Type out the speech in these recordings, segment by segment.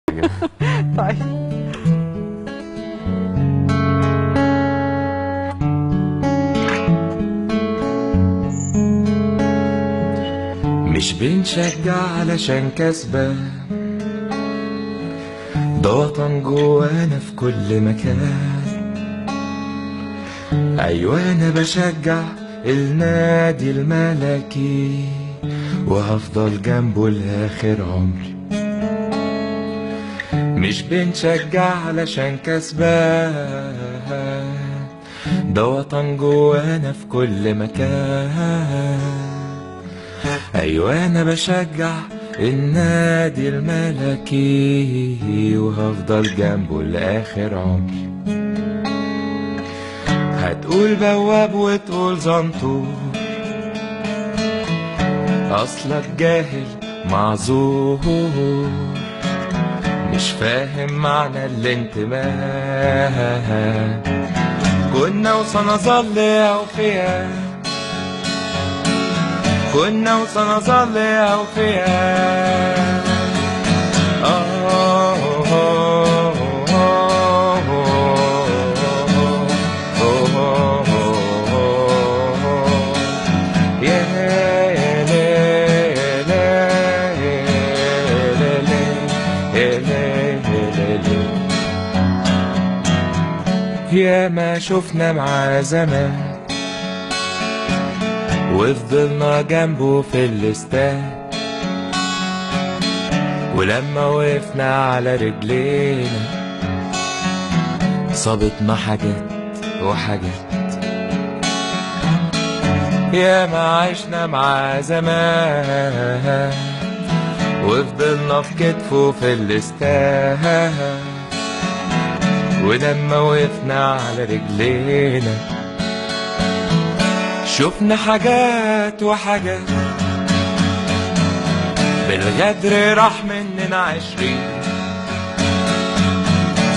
طيب. مش بنشجع علشان كسبان، ده وطن جوانا في كل مكان. أيوة أنا بشجع النادي الملكي وهفضل جنبه لآخر عمري. مش بنشجع علشان كسبان، ده وطن جوانا في كل مكان. أيوة أنا بشجع النادي الملكي وهفضل جنبه لآخر عمري. هتقول بواب وتقول زنطور، أصلك جاهل معذور، مش فاهم معنى الانتماء. كنا وسنظل أوفياء، كنا وسنظل أوفياء. يا ما شفنا معاه زمان وفضلنا جنبه في الاستاد، ولما وقفنا على رجلينا صابتنا حاجات وحاجات. يا ما عشنا معاه زمان وفضلنا في كتفه في الاستاد، ولما وقفنا على رجلينا شفنا حاجات وحاجات. بالغدر راح مننا 20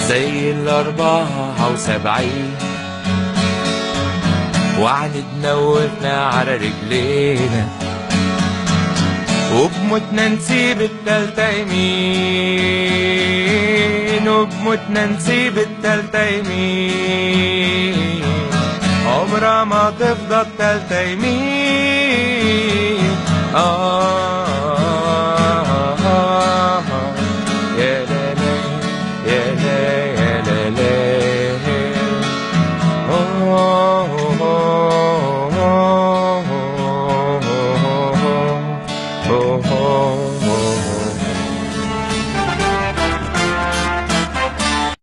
زي 74، وعندنا وقفنا على رجلينا وبموتنا نسيب التالتة يمين، وبموتنا نسيب التالتة يمين. عمرها ما تفضل تالتة يمين.